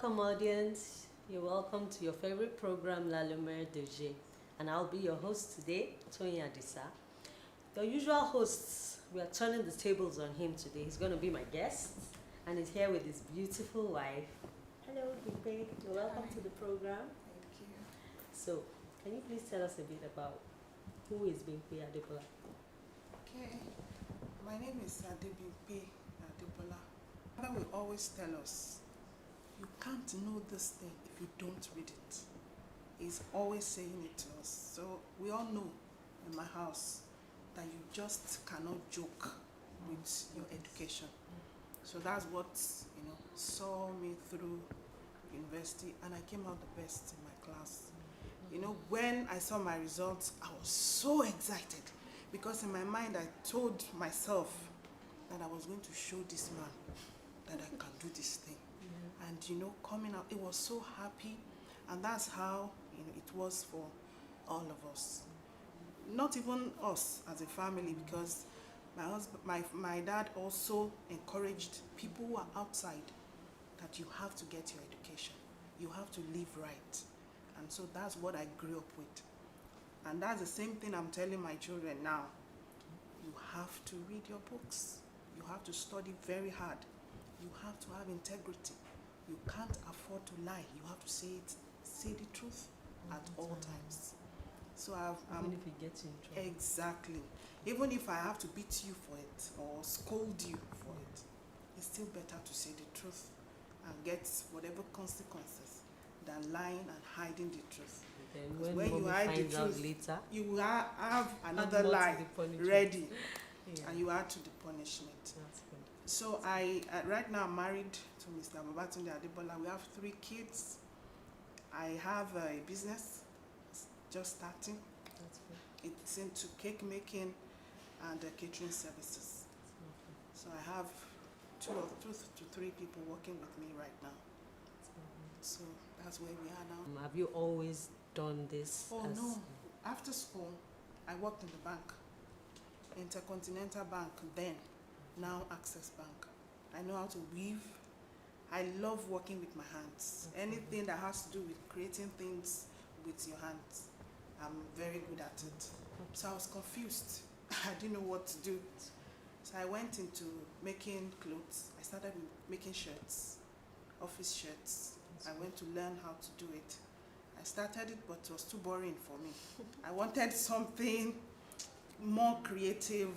welcome, audience. You're welcome to your favorite program, La Lumiere and I'll be your host today, Toyin Adisa. The usual hosts, we are turning the tables on him today. He's going to be my guest, and he's here with his beautiful wife. Hello, Adebimpe. You're welcome to the program. Thank you. So, can you please tell us a bit about who is Adebimpe Adebola? Okay, my name is Adebimpe Adebola. Father will always tell us, you can't know this thing if you don't read it. He's always saying it to us. So we all know in my house that you just cannot joke with your education. So that's what saw me through university, and I came out the best in my class. When I saw my results, I was so excited because in my mind I told myself that I was going to show this man that I can do this thing. And coming out, it was so happy, and that's how it was for all of us. Not even us as a family, because my dad also encouraged people who are outside that you have to get your education, you have to live right. And so that's what I grew up with. And that's the same thing I'm telling my children now. You have to read your books. You have to study very hard. You have to have integrity. You can't afford to lie. You have to say the truth at all times. So even if it gets you in trouble. Exactly. Even if I have to beat you for it or scold you for it, it's still better to say the truth and get whatever consequences than lying and hiding the truth. Then when you hide the truth, later, you will have another lie ready, and you add to the punishment. That's good. So I right now I'm married to Mr. Tunde Adebola. We have 3 kids. I have a business just starting. That's good. It's into cake making and catering services. Okay. So I have 2 to 3 people working with me right now. So that's where we are now. Have you always done this? Oh no. After school, I worked in the bank. Intercontinental Bank then, now Access Bank. I know how to weave. I love working with my hands. Anything that has to do with creating things with your hands, I'm very good at it. So I was confused. I didn't know what to do. So I went into making clothes. I started making shirts, office shirts. I went to learn how to do it. I started it, but it was too boring for me. I wanted something more creative,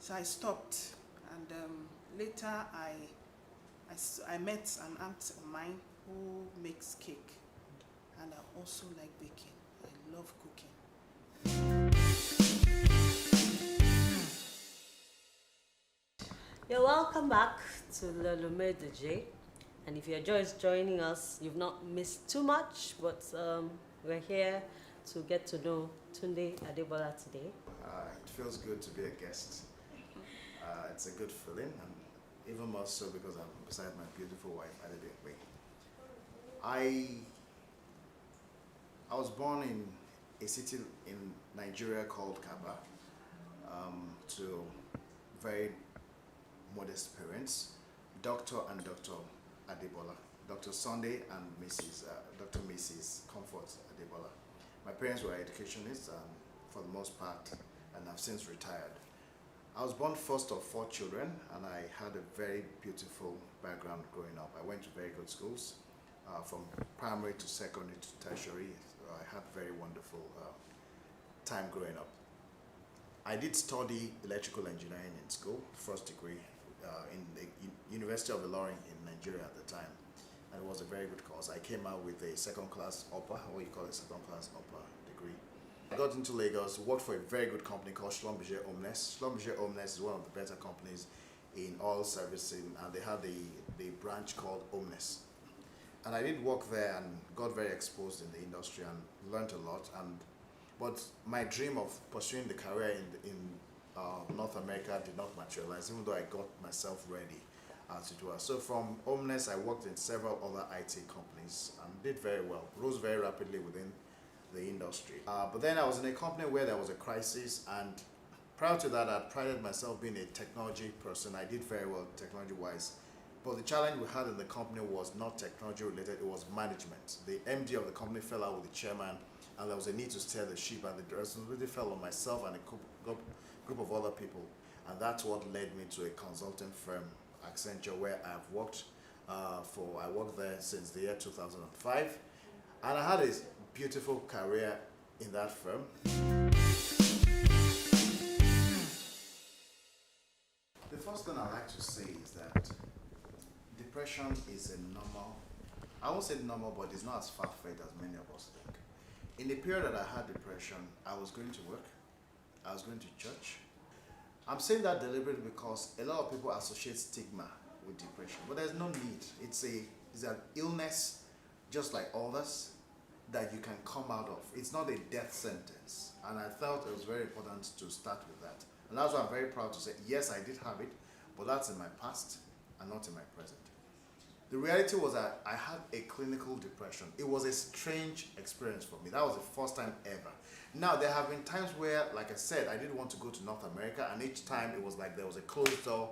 so I stopped. And later I met an aunt of mine who makes cake, and I also like baking. I love cooking. You're welcome back to La Lumiere DJ. And if you're just joining us, you've not missed too much, but we're here to get to know Tunde Adebola today. It feels good to be a guest. It's a good feeling, and even more so because I'm beside my beautiful wife, Adebimpe. I was born in a city in Nigeria called Kaba, to very modest parents, Dr. and Dr. Adebola, Dr. Sunday and Dr. Mrs. Comfort Adebola. My parents were educationists for the most part, and have since retired. I was born first of 4 children, and I had a very beautiful background growing up. I went to very good schools, from primary to secondary to tertiary. So I had very wonderful time growing up. I did study electrical engineering in school, first degree, in the University of Ilorin in Nigeria at the time, and it was a very good course. I came out with a second-class upper, what you call a second-class upper degree. I got into Lagos, worked for a very good company called Schlumberger Omnes. Schlumberger Omnes is one of the better companies in oil servicing, and they had the branch called Omnes. And I did work there and got very exposed in the industry and learned a lot. But my dream of pursuing the career in North America did not materialize, even though I got myself ready to do it. So from Omnes, I worked in several other IT companies and did very well, rose very rapidly within the industry. But then I was in a company where there was a crisis, and prior to that, I prided myself being a technology person. I did very well technology-wise But the challenge we had in the company was not technology related, it was management. The MD of the company fell out with the chairman, and there was a need to steer the ship, and the responsibility fell on myself and a group of other people. And that's what led me to a consulting firm, Accenture, where I've worked I worked there since the year 2005. And I had a beautiful career in that firm. The first thing I like to say is that depression is a normal, I won't say normal, but it's not as far-fetched as many of us think. In the period that I had depression, I was going to work, I was going to church. I'm saying that deliberately because a lot of people associate stigma with depression, but there's no need. It's an illness just like others that you can come out of. It's not a death sentence, and I felt it was very important to start with that. And that's why I'm very proud to say, yes, I did have it, but that's in my past and not in my present. The reality was that I had a clinical depression. It was a strange experience for me. That was the first time ever. Now, there have been times where, like I said, I didn't want to go to North America, and each time it was like there was a closed door.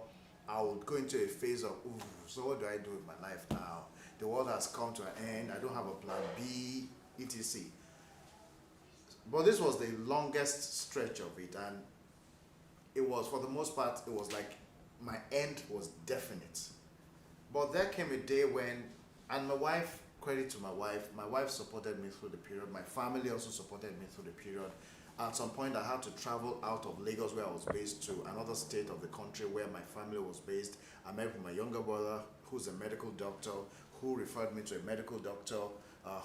I would go into a phase of, ooh, so what do I do with my life now? The world has come to an end. I don't have a plan B, etc. But this was the longest stretch of it, and it was, for the most part, it was like my end was definite. But there came a day when, and my wife, credit to my wife supported me through the period. My family also supported me through the period. At some point, I had to travel out of Lagos, where I was based, to another state of the country where my family was based. I met with my younger brother, who's a medical doctor, who referred me to a medical doctor,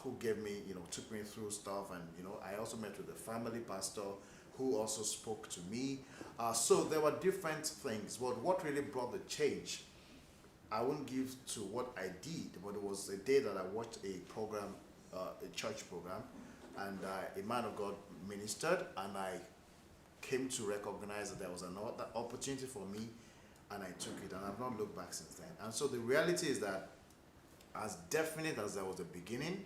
who gave me, took me through stuff. And, I also met with a family pastor who also spoke to me. So there were different things. But what really brought the change, I won't give to what I did, but it was a day that I watched a program, a church program, and a man of God ministered, and I came to recognize that there was another opportunity for me, and I took it, and I've not looked back since then. And so the reality is that as definite as there was a beginning,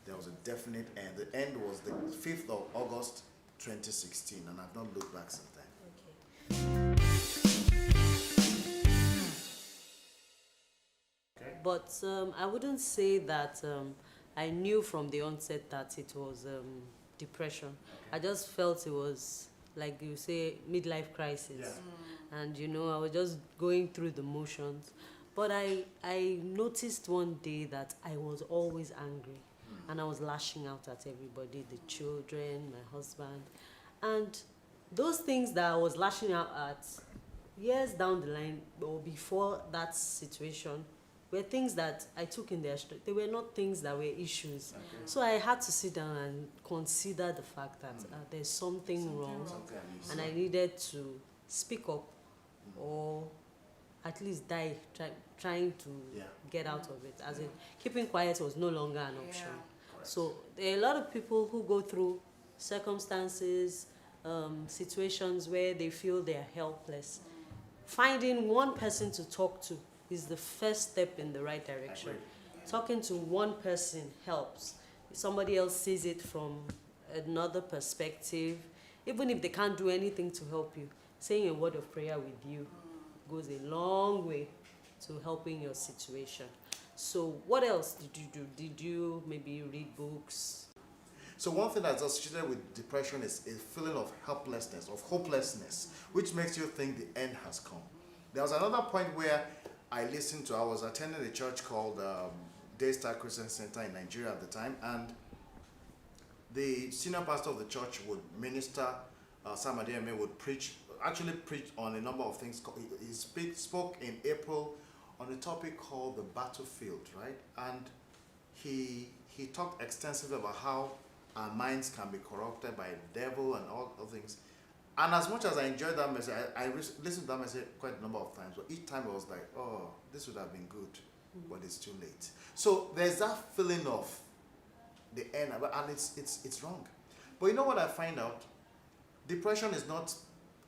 there was a definite end. The end was the 5th of August 2016, and I've not looked back since then. Okay. But I wouldn't say that I knew from the onset that it was depression. Okay. I just felt it was, like you say, midlife crisis. Yeah. And I was just going through the motions. But I noticed one day that I was always angry. And I was lashing out at everybody, the children, my husband. And those things that I was lashing out at years down the line or before that situation were things that I took in their strength. They were not things that were issues. Okay. So I had to sit down and consider the fact that there's something wrong. And I needed to speak up or at least die trying to get out of it. As in, keeping quiet was no longer an option. So there are a lot of people who go through circumstances, situations where they feel they are helpless. Finding one person to talk to is the first step in the right direction. Talking to one person helps. If somebody else sees it from another perspective, even if they can't do anything to help you, saying a word of prayer with you goes a long way to helping your situation. So what else did you do? Did you maybe read books? So one thing that's associated with depression is a feeling of helplessness, of hopelessness, which makes you think the end has come. There was another point where I was attending a church called Daystar Christian Center in Nigeria at the time, and the senior pastor of the church would minister, Sam Adebimpe would preach on a number of things. He spoke in April on a topic called the battlefield, right? And he talked extensively about how our minds can be corrupted by the devil and all other things. And as much as I enjoyed that message, I listened to that message quite a number of times, but each time I was like, oh, this would have been good, but it's too late. So there's that feeling of the end, and it's wrong. But you know what I find out? Depression is not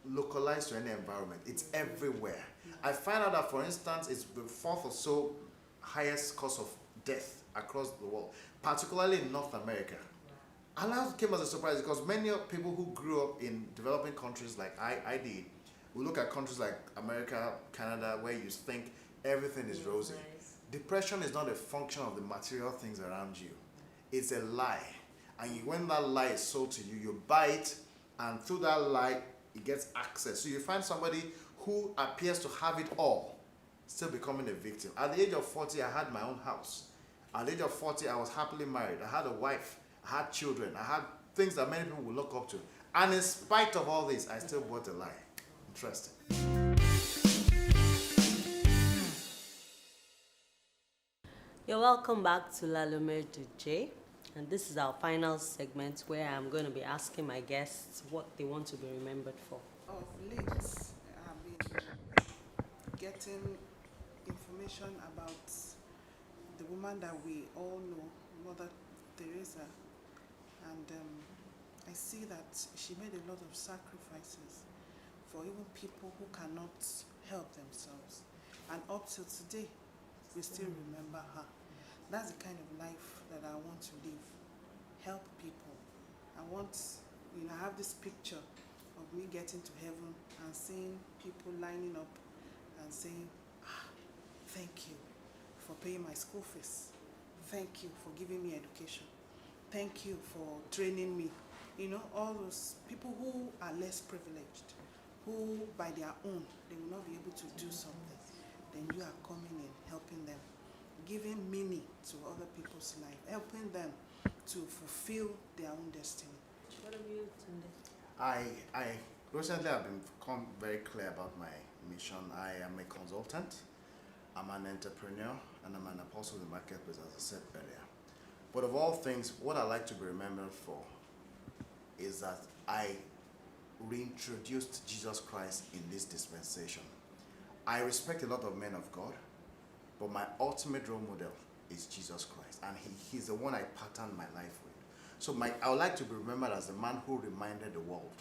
localized to any environment. It's everywhere. I find out that, for instance, it's the 4th or so highest cause of death across the world, particularly in North America. And that came as a surprise because many people who grew up in developing countries like I did, we look at countries like America, Canada, where you think everything is rosy. Nice. Depression is not a function of the material things around you. It's a lie. And when that lie is sold to you, you buy it, and through that lie, it gets access. So you find somebody who appears to have it all, still becoming a victim. At the age of 40, I had my own house. At the age of 40, I was happily married. I had a wife. I had children. I had things that many people would look up to. And in spite of all this, I still bought a lie. Interesting. You're welcome back to La Lumiere DJ, and this is our final segment where I'm going to be asking my guests what they want to be remembered for. Of late, I've been getting information about the woman that we all know, Mother Teresa, and I see that she made a lot of sacrifices for even people who cannot help themselves, and up till today, we still remember her. That's the kind of life that I want to live. Help people. I want, I have this picture of me getting to heaven and seeing people lining up and saying, thank you for paying my school fees. Thank you for giving me education. Thank you for training me. All those people who are less privileged, who by their own, they will not be able to do something. Then you are coming in, helping them, giving meaning to other people's life, helping them to fulfill their own destiny. What about you, Tunde? I recently have become very clear about my mission. I am a consultant, I'm an entrepreneur, and I'm an apostle in the marketplace, as I said earlier. But of all things, what I like to be remembered for is that I reintroduced Jesus Christ in this dispensation. I respect a lot of men of God, but my ultimate role model is Jesus Christ, and he's the one I patterned my life with. So I would like to be remembered as the man who reminded the world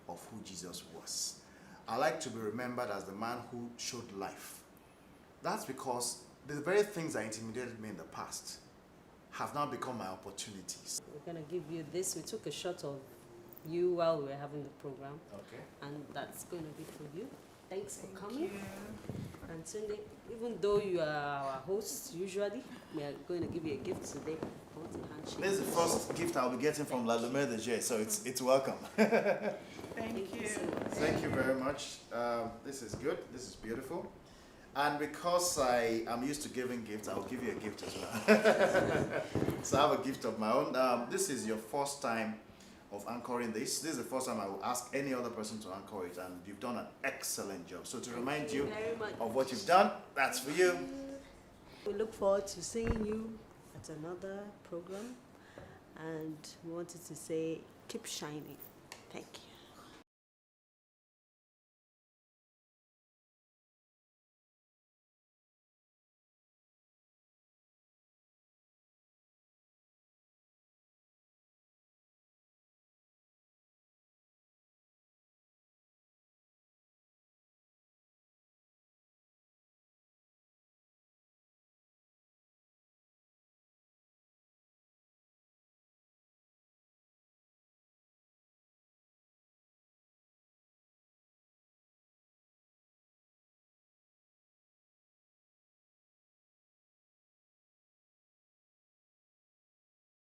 of who Jesus was. I like to be remembered as the man who showed life. That's because the very things that intimidated me in the past have now become my opportunities. We're going to give you this. We took a shot of you while we were having the program, Okay. and that's going to be for you. Thanks for Thank coming. you. And Tunde, even though you are our host usually, we are going to give you a gift today. I want a handshake. This is the first gift I'll be getting from La Lumiere DJ, so it's welcome. Thank you. so much. Thank you very much. This is good. This is beautiful. And because I am used to giving gifts, I'll give you a gift as well. So I have a gift of my own. This is your first time of anchoring this. This is the first time I will ask any other person to anchor it, and you've done an excellent job. So to remind you very much of what you've done, that's for you. We look forward to seeing you at another program, and we wanted to say keep shining. Thank you.